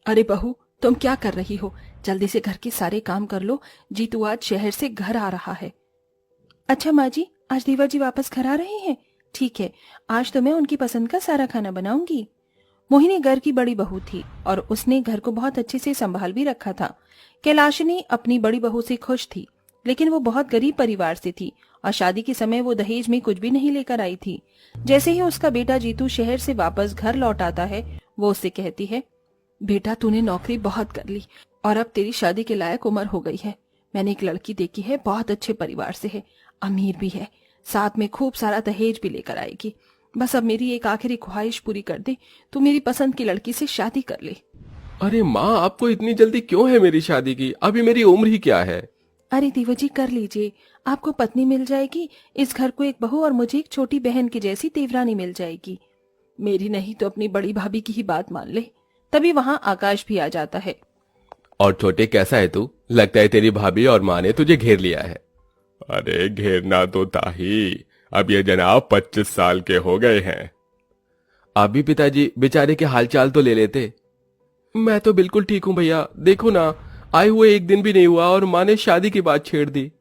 अरे बहू, तुम क्या कर रही हो? जल्दी से घर के सारे काम कर लो। जीतू आज शहर से घर आ रहा है। अच्छा माँ जी, आज देवर जी वापस घर आ रहे हैं? ठीक है, आज तो मैं उनकी पसंद का सारा खाना बनाऊंगी। मोहिनी घर की बड़ी बहू थी और उसने घर को बहुत अच्छे से संभाल भी रखा था। कैलाशिनी अपनी बड़ी बहू से खुश थी, लेकिन वो बहुत गरीब परिवार से थी और शादी के समय वो दहेज में कुछ भी नहीं लेकर आई थी। जैसे ही उसका बेटा जीतू शहर से वापस घर लौट आता है, वो उससे कहती है, बेटा तूने नौकरी बहुत कर ली और अब तेरी शादी के लायक उम्र हो गई है। मैंने एक लड़की देखी है, बहुत अच्छे परिवार से है, अमीर भी है, साथ में खूब सारा दहेज भी लेकर आएगी। बस अब मेरी एक आखिरी ख्वाहिश पूरी कर दे, तू मेरी पसंद की लड़की से शादी कर ले। अरे माँ, आपको इतनी जल्दी क्यों है मेरी शादी की? अभी मेरी उम्र ही क्या है? अरे देवर जी, कर लीजिए, आपको पत्नी मिल जाएगी, इस घर को एक बहू और मुझे एक छोटी बहन की जैसी देवरानी मिल जाएगी। मेरी नहीं तो अपनी बड़ी भाभी की ही बात मान ले। तभी वहाँ आकाश भी आ जाता है। और छोटे, कैसा है तू? लगता है तेरी भाभी और माँ ने तुझे घेर लिया है। अरे घेरना तो था ही, अब ये जनाब 25 साल के हो गए हैं। आप भी पिताजी बेचारे के हालचाल तो ले लेते। मैं तो बिल्कुल ठीक हूँ भैया, देखो ना, आए हुए एक दिन भी नहीं हुआ और माँ ने शादी की बात छेड़ दी।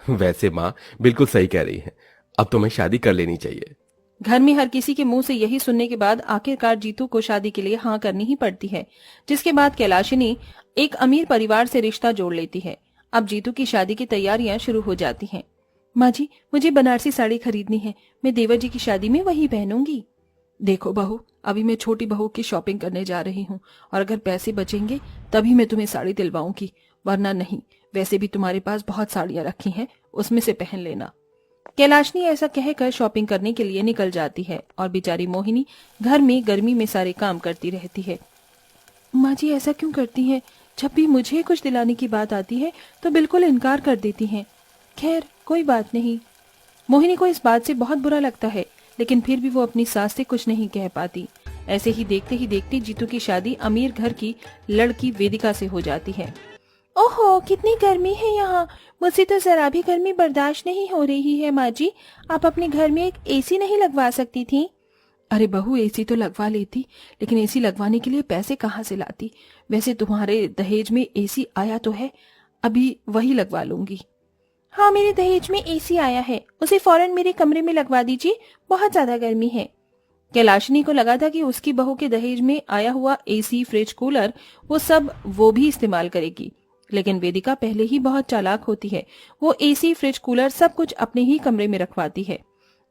वैसे माँ बिल्कुल सही कह रही है, अब तुम्हें शादी कर लेनी चाहिए। घर में हर किसी के मुंह से यही सुनने के बाद आखिरकार जीतू को शादी के लिए हाँ करनी ही पड़ती है, जिसके बाद कैलाशिनी एक अमीर परिवार से रिश्ता जोड़ लेती है। अब जीतू की शादी की तैयारियां शुरू हो जाती हैं। माँ जी, मुझे बनारसी साड़ी खरीदनी है, मैं देवर जी की शादी में वही पहनूंगी। देखो बहू, अभी मैं छोटी बहू की शॉपिंग करने जा रही हूँ और अगर पैसे बचेंगे तभी मैं तुम्हें साड़ी दिलवाऊंगी, वरना नहीं। वैसे भी तुम्हारे पास बहुत साड़ियां रखी हैं, उसमें से पहन लेना। कैलाशनी ऐसा कहकर शॉपिंग करने के लिए निकल जाती है और बेचारी मोहिनी घर में गर्मी में सारे काम करती रहती है। माँ जी ऐसा क्यों करती हैं? जब भी मुझे कुछ दिलाने की बात आती है तो बिल्कुल इनकार कर देती हैं। खैर कोई बात नहीं। मोहिनी को इस बात से बहुत बुरा लगता है, लेकिन फिर भी वो अपनी सास से कुछ नहीं कह पाती। ऐसे ही देखते जीतू की शादी अमीर घर की लड़की वेदिका से हो जाती है। ओहो, कितनी गर्मी है यहाँ, मुझसे तो जरा भी गर्मी बर्दाश्त नहीं हो रही है। माँ जी, आप अपने घर में एक एसी नहीं लगवा सकती थी? अरे बहू, एसी तो लगवा लेती, लेकिन एसी लगवाने के लिए पैसे कहाँ से लाती? वैसे तुम्हारे दहेज में एसी आया तो है, अभी वही लगवा लूंगी। हाँ, मेरे दहेज में एसी आया है, उसे फौरन मेरे कमरे में लगवा दीजिए, बहुत ज्यादा गर्मी है। कैलाशिनी को लगा था कि उसकी बहू के दहेज में आया हुआ एसी, फ्रिज, कूलर, वो भी इस्तेमाल करेगी, लेकिन वेदिका पहले ही बहुत चालाक होती है। वो एसी, फ्रिज, कूलर सब कुछ अपने ही कमरे में रखवाती है।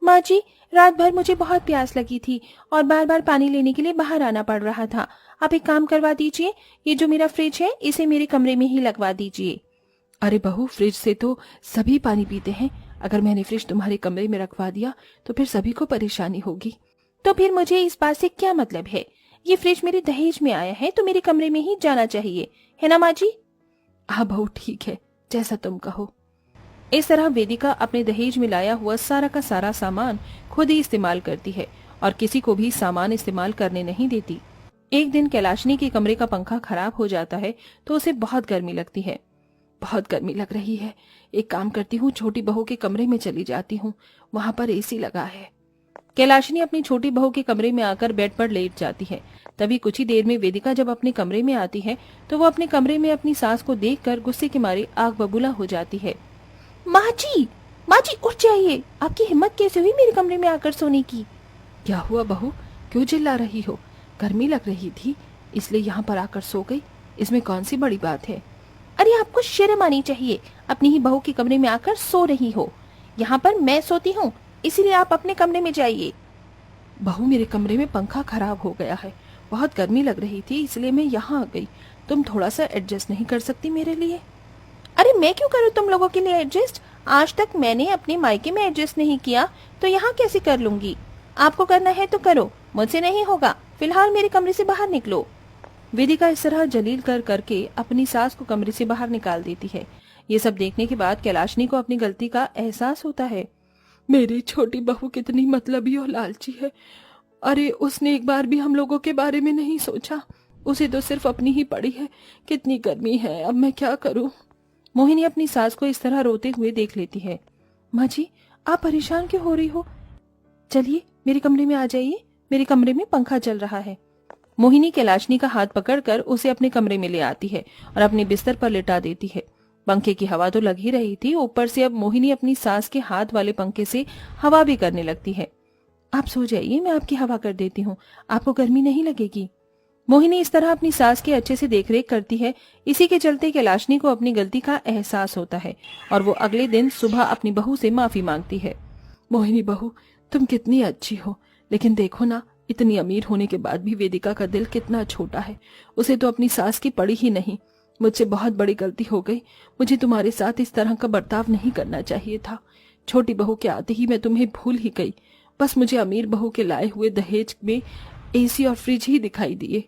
माँ जी, रात भर मुझे बहुत प्यास लगी थी और बार बार पानी लेने के लिए बाहर आना पड़ रहा था। आप एक काम करवा दीजिए, ये जो मेरा फ्रिज है इसे मेरे कमरे में ही लगवा दीजिए। अरे बहू, फ्रिज से तो सभी पानी पीते हैं, अगर मैंने फ्रिज तुम्हारे कमरे में रखवा दिया तो फिर सभी को परेशानी होगी। तो फिर मुझे इस बात से क्या मतलब है? ये फ्रिज मेरे दहेज में आया है तो मेरे कमरे में ही जाना चाहिए, है ना माँ जी? हाँ बहू, ठीक है, जैसा तुम कहो। इस तरह वेदिका अपने दहेज में लाया हुआ सारा का सारा सामान खुद ही इस्तेमाल करती है और किसी को भी सामान इस्तेमाल करने नहीं देती। एक दिन कैलाशनी के कमरे का पंखा खराब हो जाता है तो उसे बहुत गर्मी लगती है। बहुत गर्मी लग रही है, एक काम करती हूँ, छोटी बहू के कमरे में चली जाती हूँ, वहां पर एसी लगा है। कैलाशिनी अपनी छोटी बहू के कमरे में आकर बेड पर लेट जाती है। तभी कुछ ही देर में वेदिका जब अपने कमरे में आती है तो वो अपने कमरे में अपनी सास को देखकर गुस्से के मारे आग बबूला हो जाती है। माँ जी, माँ जी उठ जाइए, आपकी हिम्मत कैसे हुई मेरे कमरे में आकर सोने की? क्या हुआ बहू, क्यों चिल्ला रही हो? गर्मी लग रही थी इसलिए यहाँ पर आकर सो गई, इसमें कौन सी बड़ी बात है? अरे आपको शर्म आनी चाहिए, अपनी ही बहू के कमरे में आकर सो रही हो। यहाँ पर मैं सोती हूँ, इसीलिए आप अपने कमरे में जाइए। बहू, मेरे कमरे में पंखा खराब हो गया है, बहुत गर्मी लग रही थी इसलिए मैं यहाँ आ गई, तुम थोड़ा सा एडजस्ट नहीं कर सकती मेरे लिए? अरे मैं क्यों करूँ तुम लोगों के लिए एडजस्ट? आज तक मैंने अपने मायके में एडजस्ट नहीं किया तो यहाँ कैसे कर लूंगी? आपको करना है तो करो, मुझसे नहीं होगा, फिलहाल मेरे कमरे से बाहर निकलो। वेदिका इस तरह जलील करके अपनी सास को कमरे से बाहर निकाल देती है। ये सब देखने के बाद कैलाशनी को अपनी गलती का एहसास होता है। मेरी छोटी बहू कितनी मतलबी और लालची है। अरे उसने एक बार भी हम लोगों के बारे में नहीं सोचा, उसे तो सिर्फ अपनी ही पड़ी है। कितनी गर्मी है, अब मैं क्या करूं? मोहिनी अपनी सास को इस तरह रोते हुए देख लेती है। माँ जी, आप परेशान क्यों हो रही हो? चलिए मेरे कमरे में आ जाइए, मेरे कमरे में पंखा चल रहा है। मोहिनी कैलाशनी का हाथ पकड़कर उसे अपने कमरे में ले आती है और अपने बिस्तर पर लिटा देती है। पंखे की हवा तो लग ही रही थी, ऊपर से अब मोहिनी अपनी सास के हाथ वाले पंखे से हवा भी करने लगती है। आप सो जाइए, मैं आपकी हवा कर देती हूँ, आपको गर्मी नहीं लगेगी। मोहिनी इस तरह अपनी सास की अच्छे से देखरेख करती है। इसी के चलते कैलाशनी को अपनी गलती का एहसास होता है और वो अगले दिन सुबह अपनी बहू से माफी मांगती है। मोहिनी बहू, तुम कितनी अच्छी हो, लेकिन देखो ना, इतनी अमीर होने के बाद भी वेदिका का दिल कितना छोटा है। उसे तो अपनी सास की पड़ी ही नहीं। मुझसे बहुत बड़ी गलती हो गई। मुझे तुम्हारे साथ इस तरह का बर्ताव नहीं करना चाहिए था। छोटी बहू के आते ही मैं तुम्हें भूल ही गई। बस मुझे अमीर बहू के लाए हुए दहेज में एसी और फ्रिज ही दिखाई दिए।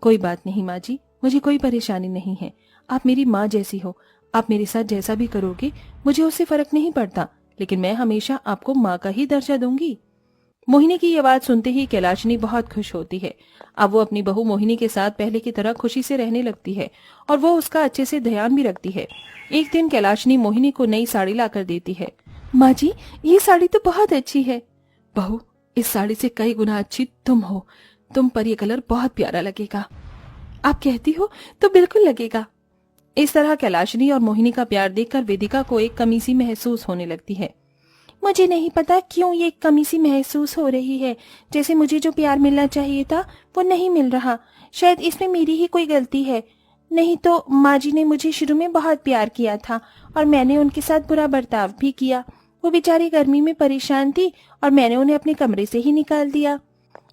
कोई बात नहीं माँ जी, मुझे कोई परेशानी नहीं है। आप मेरी माँ जैसी हो, आप मेरे साथ जैसा भी करोगे मुझे उससे फर्क नहीं पड़ता, लेकिन मैं हमेशा आपको माँ का ही दर्जा दूंगी। मोहिनी की ये बात सुनते ही कैलाशनी बहुत खुश होती है। अब वो अपनी बहू मोहिनी के साथ पहले की तरह खुशी से रहने लगती है और वो उसका अच्छे से ध्यान भी रखती है। एक दिन कैलाशनी मोहिनी को नई साड़ी लाकर देती है। माँ जी, ये साड़ी तो बहुत अच्छी है। बहू, इस साड़ी से कई गुना अच्छी तुम हो। तुम पर ये कलर बहुत प्यारा लगेगा। आप कहती हो तो बिल्कुल लगेगा। इस तरह कैलाशनी और मोहिनी का प्यार देखकर वेदिका को एक कमी सी महसूस होने लगती है। मुझे नहीं पता क्यों ये कमी सी महसूस हो रही है, जैसे मुझे जो प्यार मिलना चाहिए था वो नहीं मिल रहा। शायद इसमें मेरी ही कोई गलती है। नहीं तो माँ जी ने मुझे शुरू में बहुत प्यार किया था और मैंने उनके साथ बुरा बर्ताव भी किया। वो बेचारी गर्मी में परेशान थी और मैंने उन्हें अपने कमरे से ही निकाल दिया।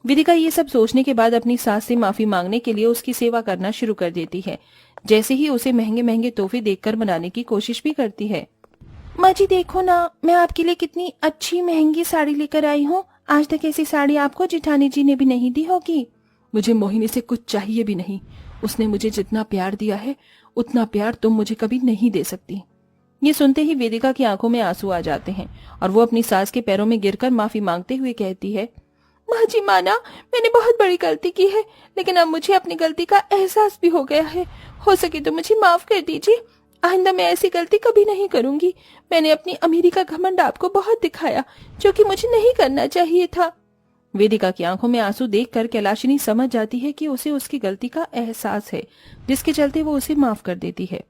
वेदिका ये सब सोचने के बाद अपनी सास से माफी मांगने के लिए उसकी सेवा करना शुरू कर देती है। जैसे ही उसे महंगे महंगे तोहफे देखकर मनाने की कोशिश भी करती है। माँ जी देखो ना, मैं आपके लिए कितनी अच्छी महंगी साड़ी लेकर आई हूँ। आज तक ऐसी साड़ी आपको जेठानी जी ने भी नहीं दी होगी। मुझे मोहिनी से कुछ चाहिए भी नहीं। उसने मुझे जितना प्यार दिया है उतना प्यार तुम मुझे कभी नहीं दे सकती। ये सुनते ही वेदिका की आंखों में आंसू आ जाते हैं और वो अपनी सास के पैरों में गिरकर माफी मांगते हुए कहती है, माँ जी माना, मैंने बहुत बड़ी गलती की है, लेकिन अब मुझे अपनी गलती का एहसास भी हो गया है। हो सके तो मुझे माफ कर दीजिए। आइंदा मैं ऐसी गलती कभी नहीं करूंगी। मैंने अपनी अमीरी का घमंड आपको बहुत दिखाया, जो कि मुझे नहीं करना चाहिए था। वेदिका की आंखों में आंसू देखकर कैलाशिनी समझ जाती है कि उसे उसकी गलती का एहसास है, जिसके चलते वो उसे माफ कर देती है।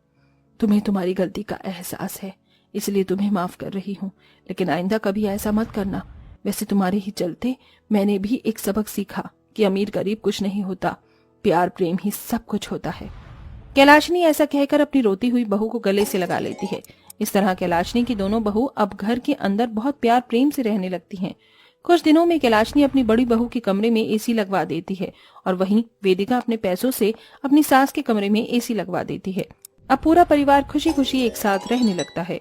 तुम्हें तुम्हारी गलती का एहसास है, इसलिए तुम्हें माफ कर रही हूँ, लेकिन आइंदा कभी ऐसा मत करना। वैसे तुम्हारे ही चलते मैंने भी एक सबक सीखा कि अमीर गरीब कुछ नहीं होता, प्यार प्रेम ही सब कुछ होता है। कैलाशनी ऐसा कहकर अपनी रोती हुई बहू को गले से लगा लेती है। इस तरह कैलाशनी की दोनों बहू अब घर के अंदर बहुत प्यार प्रेम से रहने लगती हैं। कुछ दिनों में कैलाशनी अपनी बड़ी बहू के कमरे में एसी लगवा देती है और वहीं वेदिका अपने पैसों से अपनी सास के कमरे में एसी लगवा देती है। अब पूरा परिवार खुशी खुशी एक साथ रहने लगता है।